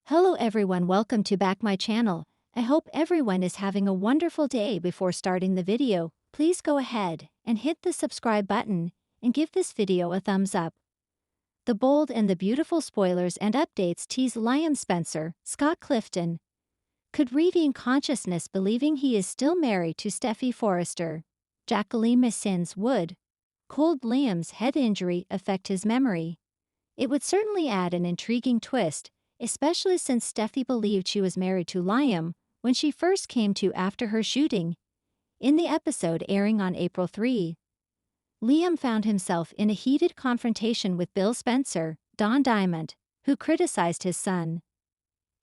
Hello everyone, welcome to back my channel. I hope everyone is having a wonderful day. Before starting the video, please go ahead and hit the subscribe button and give this video a thumbs up. The bold and the beautiful spoilers and updates tease Liam Spencer, Scott Clifton, could regain consciousness believing he is still married to Steffy Forrester. Jacqueline Messins would. Cold Liam's head injury affect his memory? It would certainly add an intriguing twist, especially since Steffy believed she was married to Liam when she first came to after her shooting. In the episode airing on April 3, Liam found himself in a heated confrontation with Bill Spencer, Don Diamond, who criticized his son.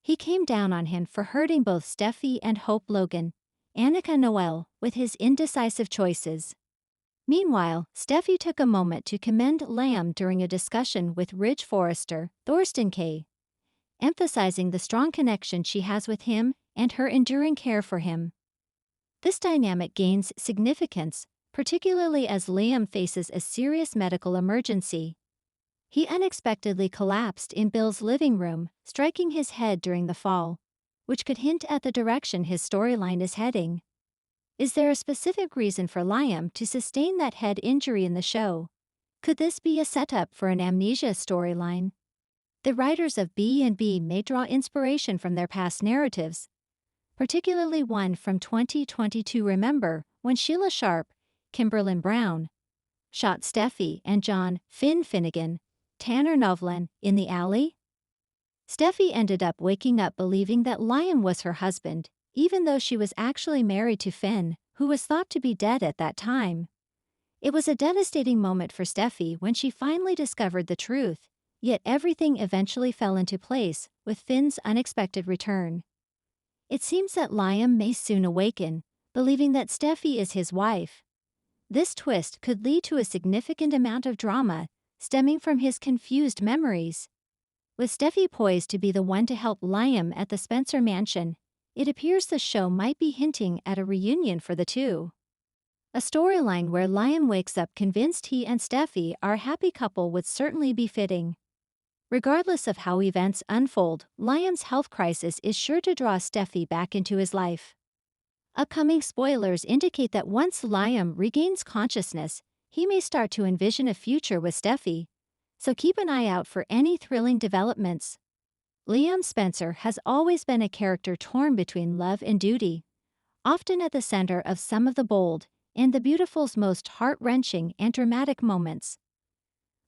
He came down on him for hurting both Steffy and Hope Logan, Annika Noel, with his indecisive choices. Meanwhile, Steffy took a moment to commend Liam during a discussion with Ridge Forrester, Thorsten Kaye, emphasizing the strong connection she has with him and her enduring care for him. This dynamic gains significance, particularly as Liam faces a serious medical emergency. He unexpectedly collapsed in Bill's living room, striking his head during the fall, which could hint at the direction his storyline is heading. Is there a specific reason for Liam to sustain that head injury in the show? Could this be a setup for an amnesia storyline? The writers of B&B may draw inspiration from their past narratives, particularly one from 2022. Remember when Sheila Sharp, Kimberlin Brown, shot Steffy and John Finn Finnegan, Tanner Novlan, in the alley? Steffy ended up waking up believing that Liam was her husband, even though she was actually married to Finn, who was thought to be dead at that time. It was a devastating moment for Steffy when she finally discovered the truth, yet everything eventually fell into place with Finn's unexpected return. It seems that Liam may soon awaken, believing that Steffy is his wife. This twist could lead to a significant amount of drama stemming from his confused memories. With Steffy poised to be the one to help Liam at the Spencer mansion, it appears the show might be hinting at a reunion for the two. A storyline where Liam wakes up convinced he and Steffy are a happy couple would certainly be fitting. Regardless of how events unfold, Liam's health crisis is sure to draw Steffy back into his life. Upcoming spoilers indicate that once Liam regains consciousness, he may start to envision a future with Steffy, so keep an eye out for any thrilling developments. Liam Spencer has always been a character torn between love and duty, often at the center of some of the bold and the beautiful's most heart-wrenching and dramatic moments.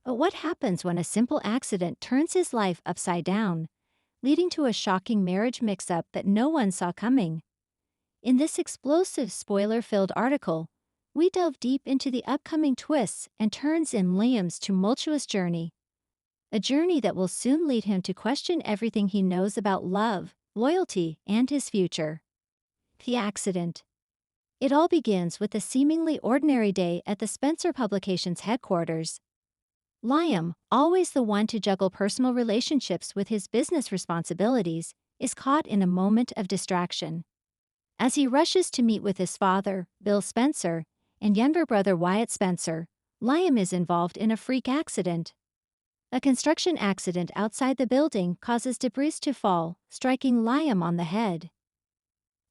But what happens when a simple accident turns his life upside down, leading to a shocking marriage mix-up that no one saw coming? In this explosive spoiler-filled article, we delve deep into the upcoming twists and turns in Liam's tumultuous journey. A journey that will soon lead him to question everything he knows about love, loyalty, and his future. The accident. It all begins with a seemingly ordinary day at the Spencer Publications headquarters. Liam, always the one to juggle personal relationships with his business responsibilities, is caught in a moment of distraction. As he rushes to meet with his father, Bill Spencer, and younger brother Wyatt Spencer, Liam is involved in a freak accident. A construction accident outside the building causes debris to fall, striking Liam on the head.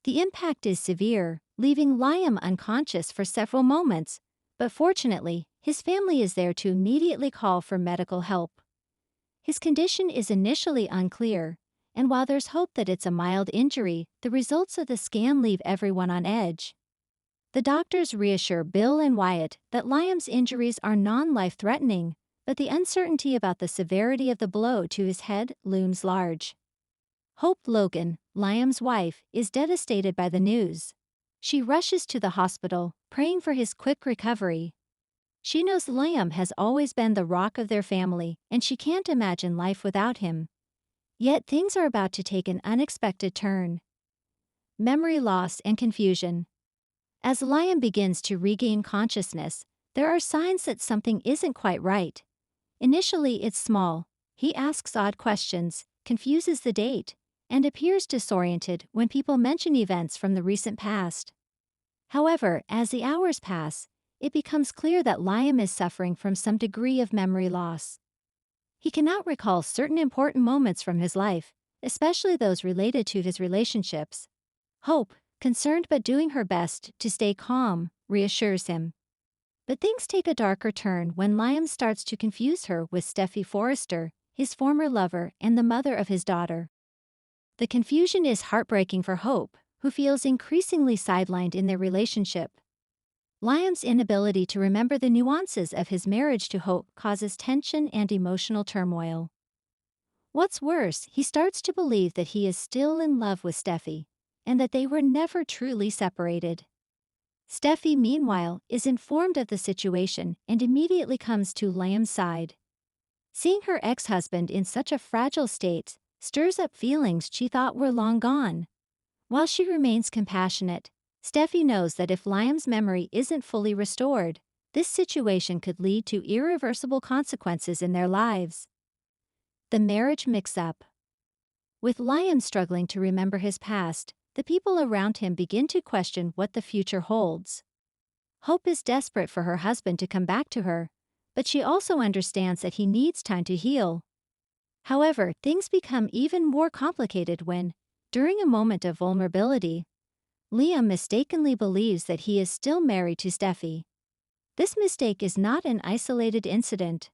The impact is severe, leaving Liam unconscious for several moments, but fortunately, his family is there to immediately call for medical help. His condition is initially unclear, and while there's hope that it's a mild injury, the results of the scan leave everyone on edge. The doctors reassure Bill and Wyatt that Liam's injuries are non-life-threatening, but the uncertainty about the severity of the blow to his head looms large. Hope Logan, Liam's wife, is devastated by the news. She rushes to the hospital, praying for his quick recovery. She knows Liam has always been the rock of their family, and she can't imagine life without him. Yet things are about to take an unexpected turn. Memory loss and confusion. As Liam begins to regain consciousness, there are signs that something isn't quite right. Initially, it's small. He asks odd questions, confuses the date, and appears disoriented when people mention events from the recent past. However, as the hours pass, it becomes clear that Liam is suffering from some degree of memory loss. He cannot recall certain important moments from his life, especially those related to his relationships. Hope, concerned but doing her best to stay calm, reassures him. But things take a darker turn when Liam starts to confuse her with Steffi Forrester, his former lover and the mother of his daughter. The confusion is heartbreaking for Hope, who feels increasingly sidelined in their relationship. Liam's inability to remember the nuances of his marriage to Hope causes tension and emotional turmoil. What's worse, he starts to believe that he is still in love with Steffi, and that they were never truly separated. Steffi, meanwhile, is informed of the situation and immediately comes to Liam's side. Seeing her ex-husband in such a fragile state stirs up feelings she thought were long gone. While she remains compassionate, Steffi knows that if Liam's memory isn't fully restored, this situation could lead to irreversible consequences in their lives. The marriage mix-up. With Liam struggling to remember his past, the people around him begin to question what the future holds. Hope is desperate for her husband to come back to her, but she also understands that he needs time to heal. However, things become even more complicated when, during a moment of vulnerability, Liam mistakenly believes that he is still married to Steffi. This mistake is not an isolated incident.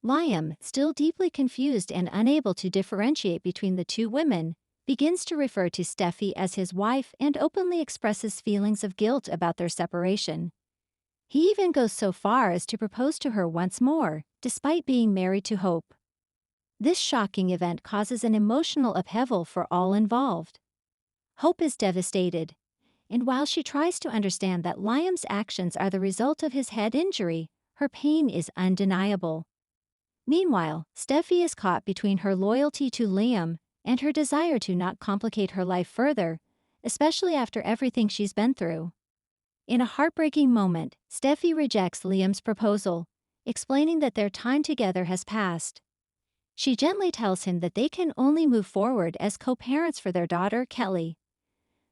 Liam, still deeply confused and unable to differentiate between the two women, begins to refer to Steffi as his wife and openly expresses feelings of guilt about their separation. He even goes so far as to propose to her once more, despite being married to Hope. This shocking event causes an emotional upheaval for all involved. Hope is devastated, and while she tries to understand that Liam's actions are the result of his head injury, her pain is undeniable. Meanwhile, Steffi is caught between her loyalty to Liam and her desire to not complicate her life further, especially after everything she's been through. In a heartbreaking moment, Steffi rejects Liam's proposal, explaining that their time together has passed. She gently tells him that they can only move forward as co-parents for their daughter, Kelly.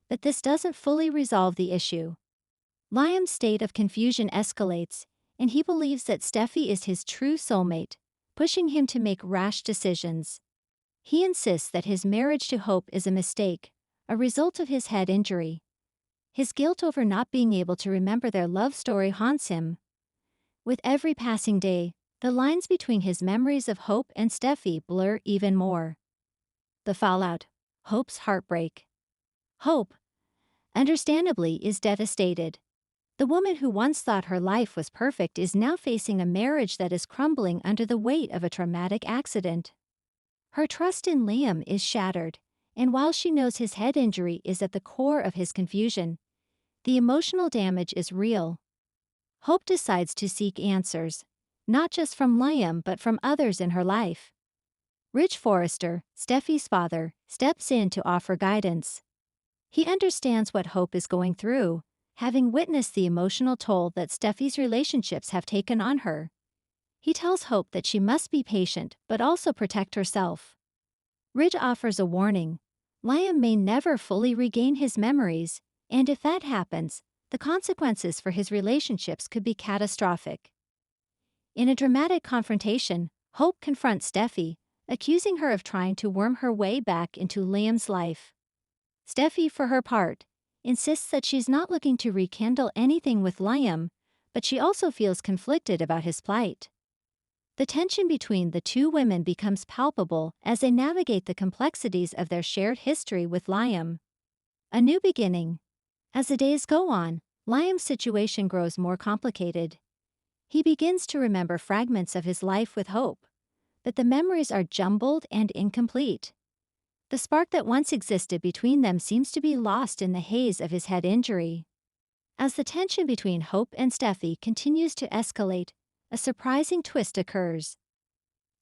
But this doesn't fully resolve the issue. Liam's state of confusion escalates, and he believes that Steffi is his true soulmate, pushing him to make rash decisions. He insists that his marriage to Hope is a mistake, a result of his head injury. His guilt over not being able to remember their love story haunts him. With every passing day, the lines between his memories of Hope and Steffi blur even more. The fallout. Hope's heartbreak. Hope, understandably, is devastated. The woman who once thought her life was perfect is now facing a marriage that is crumbling under the weight of a traumatic accident. Her trust in Liam is shattered, and while she knows his head injury is at the core of his confusion, the emotional damage is real. Hope decides to seek answers, not just from Liam but from others in her life. Ridge Forrester, Steffi's father, steps in to offer guidance. He understands what Hope is going through, having witnessed the emotional toll that Steffi's relationships have taken on her. He tells Hope that she must be patient but also protect herself. Ridge offers a warning. Liam may never fully regain his memories, and if that happens, the consequences for his relationships could be catastrophic. In a dramatic confrontation, Hope confronts Steffi, accusing her of trying to worm her way back into Liam's life. Steffi, for her part, insists that she's not looking to rekindle anything with Liam, but she also feels conflicted about his plight. The tension between the two women becomes palpable as they navigate the complexities of their shared history with Liam. A new beginning. As the days go on, Liam's situation grows more complicated. He begins to remember fragments of his life with Hope, but the memories are jumbled and incomplete. The spark that once existed between them seems to be lost in the haze of his head injury. As the tension between Hope and Steffi continues to escalate, a surprising twist occurs.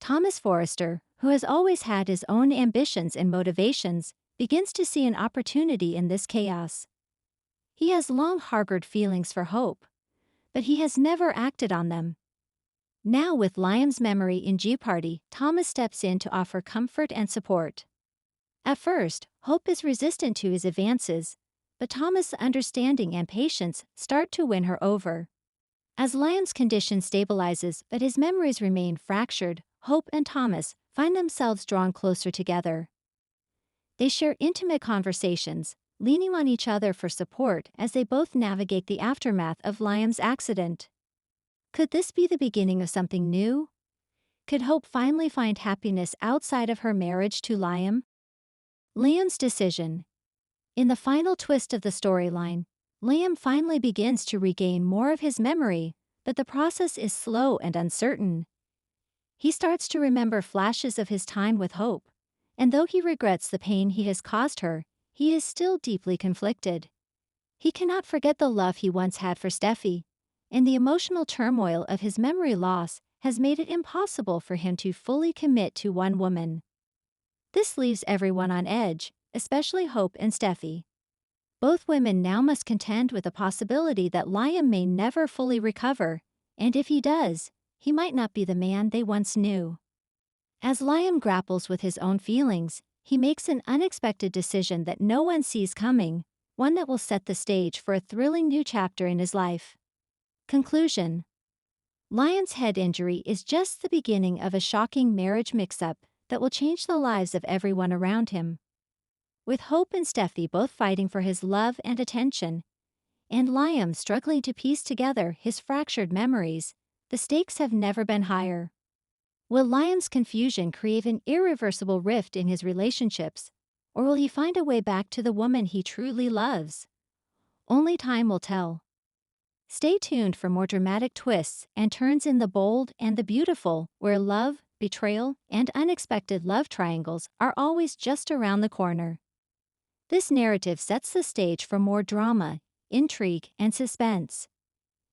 Thomas Forrester, who has always had his own ambitions and motivations, begins to see an opportunity in this chaos. He has long harbored feelings for Hope, but he has never acted on them. Now, with Liam's memory in jeopardy, Thomas steps in to offer comfort and support. At first, Hope is resistant to his advances, but Thomas' understanding and patience start to win her over. As Liam's condition stabilizes but his memories remain fractured, Hope and Thomas find themselves drawn closer together. They share intimate conversations, leaning on each other for support as they both navigate the aftermath of Liam's accident. Could this be the beginning of something new? Could Hope finally find happiness outside of her marriage to Liam? Liam's decision. In the final twist of the storyline, Liam finally begins to regain more of his memory, but the process is slow and uncertain. He starts to remember flashes of his time with Hope, and though he regrets the pain he has caused her, he is still deeply conflicted. He cannot forget the love he once had for Steffi, and the emotional turmoil of his memory loss has made it impossible for him to fully commit to one woman. This leaves everyone on edge, especially Hope and Steffi. Both women now must contend with the possibility that Liam may never fully recover, and if he does, he might not be the man they once knew. As Liam grapples with his own feelings, he makes an unexpected decision that no one sees coming, one that will set the stage for a thrilling new chapter in his life. Conclusion. Liam's head injury is just the beginning of a shocking marriage mix-up that will change the lives of everyone around him. With Hope and Steffi both fighting for his love and attention, and Liam struggling to piece together his fractured memories, the stakes have never been higher. Will Liam's confusion create an irreversible rift in his relationships, or will he find a way back to the woman he truly loves? Only time will tell. Stay tuned for more dramatic twists and turns in The Bold and the Beautiful, where love, betrayal, and unexpected love triangles are always just around the corner. This narrative sets the stage for more drama, intrigue, and suspense.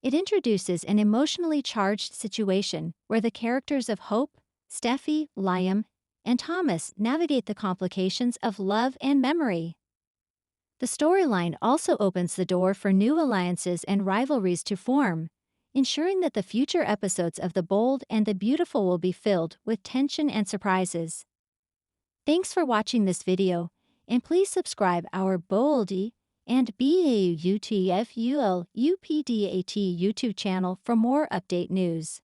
It introduces an emotionally charged situation where the characters of Hope, Steffi, Liam, and Thomas navigate the complications of love and memory. The storyline also opens the door for new alliances and rivalries to form, ensuring that the future episodes of The Bold and the Beautiful will be filled with tension and surprises. Thanks for watching this video, and please subscribe our Bold and BAUTFUL UPDAT YouTube channel for more update news.